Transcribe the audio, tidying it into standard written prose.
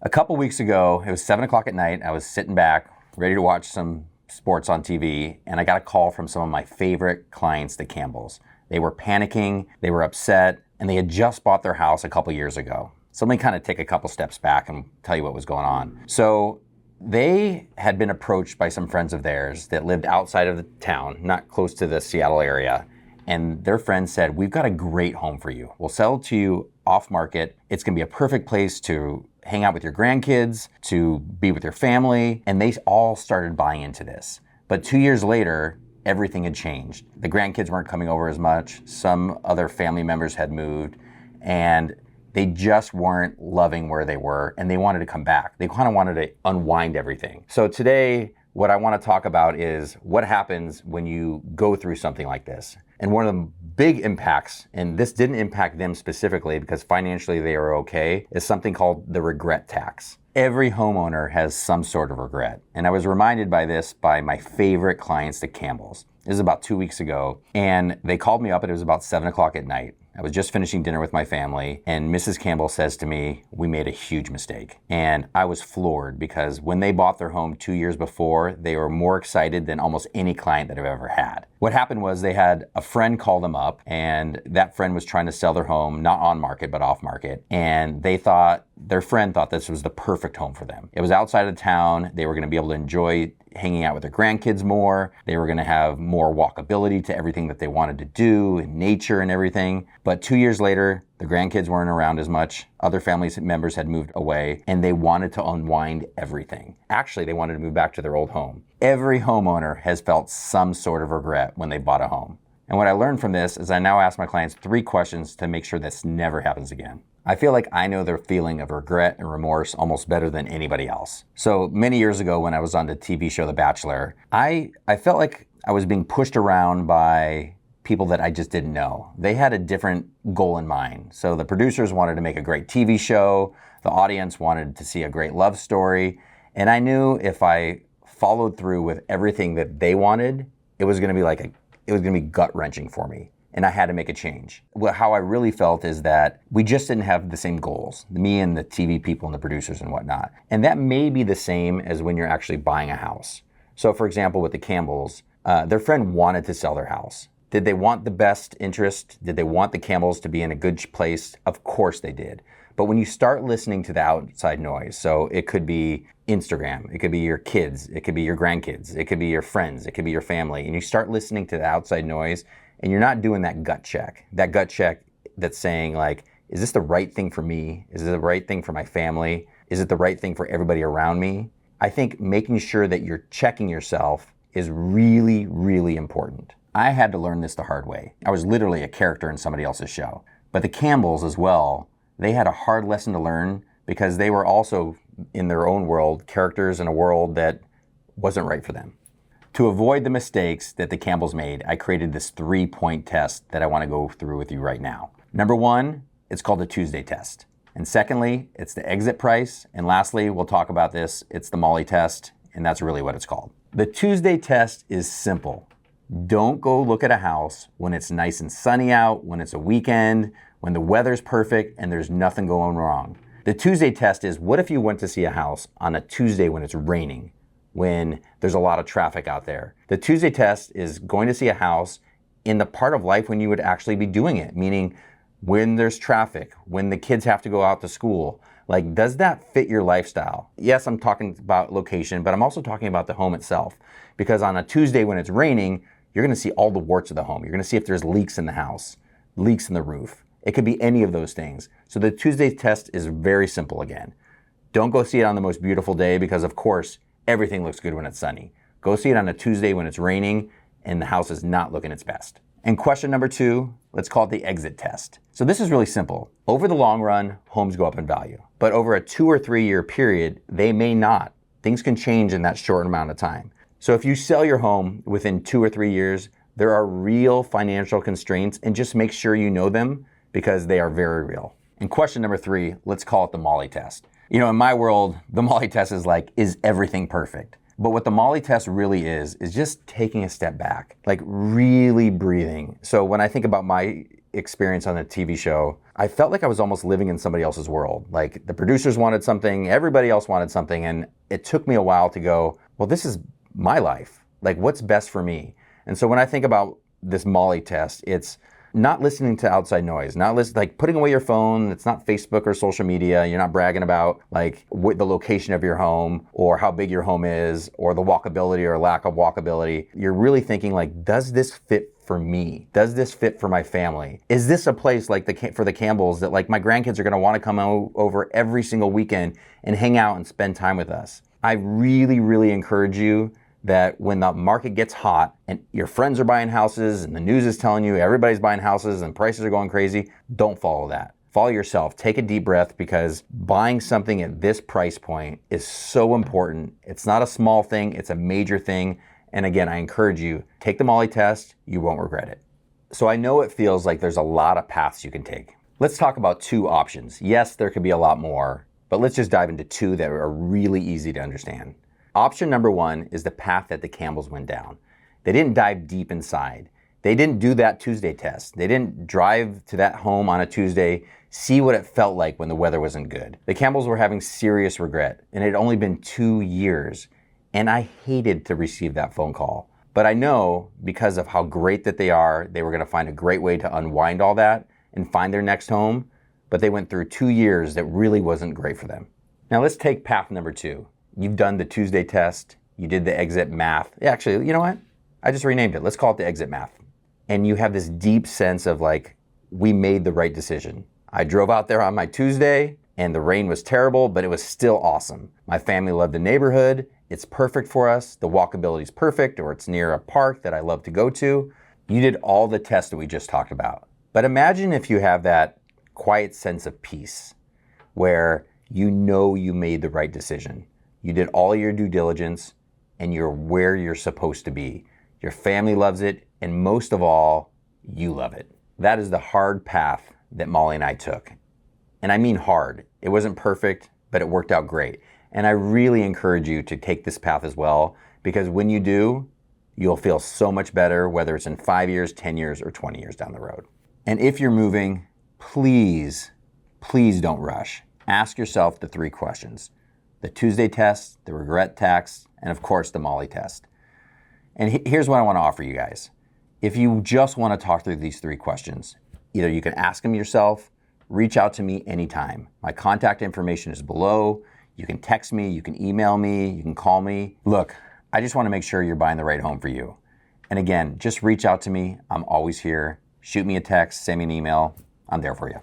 A couple weeks ago, it was 7 o'clock at night. I was sitting back, ready to watch some sports on TV, and I got a call from some of my favorite clients, the Campbells. They were panicking, they were upset, and they had just bought their house a couple years ago. So let me kind of take a couple steps back and tell you what was going on. So they had been approached by some friends of theirs that lived outside of the town, not close to the Seattle area. And their friend said, "We've got a great home for you. We'll sell it to you off market. It's gonna be a perfect place to hang out with your grandkids, to be with your family." And they all started buying into this. But 2 years later, everything had changed. The grandkids weren't coming over as much. Some other family members had moved, and they just weren't loving where they were, and they wanted to come back. They kind of wanted to unwind everything. So today, what I want to talk about is what happens when you go through something like this. And one of the big impacts, and this didn't impact them specifically because financially they are okay, is something called the regret tax. Every homeowner has some sort of regret. And I was reminded by this by my favorite clients, the Campbells. This is about 2 weeks ago, and they called me up and it was about 7 o'clock at night. I was just finishing dinner with my family, and Mrs. Campbell says to me, "We made a huge mistake." And I was floored because when they bought their home 2 years before, they were more excited than almost any client that I've ever had. What happened was they had a friend call them up, and that friend was trying to sell their home, not on market, but off market. And their friend thought this was the perfect home for them. It was outside of town. They were gonna be able to enjoy hanging out with their grandkids more. They were gonna have more walkability to everything that they wanted to do, and nature and everything. But 2 years later, the grandkids weren't around as much. Other family members had moved away, and they wanted to unwind everything. Actually, they wanted to move back to their old home. Every homeowner has felt some sort of regret when they bought a home. And what I learned from this is I now ask my clients 3 questions to make sure this never happens again. I feel like I know their feeling of regret and remorse almost better than anybody else. So many years ago when I was on the TV show The Bachelor, I felt like I was being pushed around by people that I just didn't know. They had a different goal in mind. So the producers wanted to make a great TV show, the audience wanted to see a great love story, and I knew if I followed through with everything that they wanted, it was gonna be gut-wrenching for me. And I had to make a change. How I really felt is that we just didn't have the same goals, me and the TV people and the producers and whatnot. And that may be the same as when you're actually buying a house. So for example, with the Campbells, their friend wanted to sell their house. Did they want the best interest? Did they want the Campbells to be in a good place? Of course they did. But when you start listening to the outside noise, so it could be Instagram, it could be your kids, it could be your grandkids, it could be your friends, it could be your family, and you start listening to the outside noise, and you're not doing that gut check that's saying like, is this the right thing for me? Is it the right thing for my family? Is it the right thing for everybody around me? I think making sure that you're checking yourself is really, really important. I had to learn this the hard way. I was literally a character in somebody else's show. But the Campbells as well, they had a hard lesson to learn because they were also, in their own world, characters in a world that wasn't right for them. To avoid the mistakes that the Campbells made, I created this 3-point test that I want to go through with you right now. Number 1, it's called the Tuesday test. And secondly, it's the exit price. And lastly, we'll talk about this, it's the Molly test, and that's really what it's called. The Tuesday test is simple. Don't go look at a house when it's nice and sunny out, when it's a weekend, when the weather's perfect and there's nothing going wrong. The Tuesday test is, what if you went to see a house on a Tuesday when it's raining, when there's a lot of traffic out there? The Tuesday test is going to see a house in the part of life when you would actually be doing it, meaning when there's traffic, when the kids have to go out to school. Like, does that fit your lifestyle? Yes, I'm talking about location, but I'm also talking about the home itself. Because on a Tuesday when it's raining, you're gonna see all the warts of the home. You're gonna see if there's leaks in the house, leaks in the roof. It could be any of those things. So the Tuesday test is very simple again. Don't go see it on the most beautiful day because of course, everything looks good when it's sunny. Go see it on a Tuesday when it's raining and the house is not looking its best. And question number 2, let's call it the exit test. So this is really simple. Over the long run, homes go up in value. But over a 2 or 3 year period, they may not. Things can change in that short amount of time. So if you sell your home within 2 or 3 years, there are real financial constraints, and just make sure you know them because they are very real. And question number 3, let's call it the Molly test. You know, in my world, the Molly test is like, is everything perfect? But what the Molly test really is just taking a step back, like really breathing. So when I think about my experience on a TV show, I felt like I was almost living in somebody else's world. Like the producers wanted something, everybody else wanted something, and it took me a while to go, well, this is my life. Like what's best for me? And so when I think about this Molly test, it's not listening to outside noise, like putting away your phone. It's not Facebook or social media. You're not bragging about like the location of your home or how big your home is or the walkability or lack of walkability. You're really thinking like, does this fit for me? Does this fit for my family? Is this a place like for the Campbells that like my grandkids are going to want to come over every single weekend and hang out and spend time with us? I really, really encourage you that when the market gets hot and your friends are buying houses and the news is telling you everybody's buying houses and prices are going crazy, don't follow that. Follow yourself. Take a deep breath, because buying something at this price point is so important. It's not a small thing, it's a major thing. And again, I encourage you, take the Molly test, you won't regret it. So I know it feels like there's a lot of paths you can take. Let's talk about 2 options. Yes, there could be a lot more, but let's just dive into 2 that are really easy to understand. Option number 1 is the path that the Campbells went down. They didn't dive deep inside. They didn't do that Tuesday test. They didn't drive to that home on a Tuesday, see what it felt like when the weather wasn't good. The Campbells were having serious regret, and it had only been 2 years. And I hated to receive that phone call. But I know because of how great that they are, they were going to find a great way to unwind all that and find their next home. But they went through 2 years that really wasn't great for them. Now let's take path number 2. You've done the Tuesday test. You did the exit math. Yeah, actually, you know what? I just renamed it. Let's call it the exit math. And you have this deep sense of like, we made the right decision. I drove out there on my Tuesday and the rain was terrible, but it was still awesome. My family loved the neighborhood. It's perfect for us. The walkability is perfect, or it's near a park that I love to go to. You did all the tests that we just talked about. But imagine if you have that quiet sense of peace where you know you made the right decision. You did all your due diligence and you're where you're supposed to be. Your family loves it, and most of all, you love it. That is the hard path that Molly and I took. And I mean hard. It wasn't perfect, but it worked out great. And I really encourage you to take this path as well, because when you do, you'll feel so much better, whether it's in 5 years, 10 years, or 20 years down the road. And if you're moving, please don't rush. Ask yourself the 3 questions. The Tuesday test, the regret tax, and of course the Molly test. And here's what I want to offer you guys. If you just want to talk through these 3 questions, either you can ask them yourself, reach out to me anytime. My contact information is below. You can text me, you can email me, you can call me. Look, I just want to make sure you're buying the right home for you. And again, just reach out to me. I'm always here. Shoot me a text, send me an email. I'm there for you.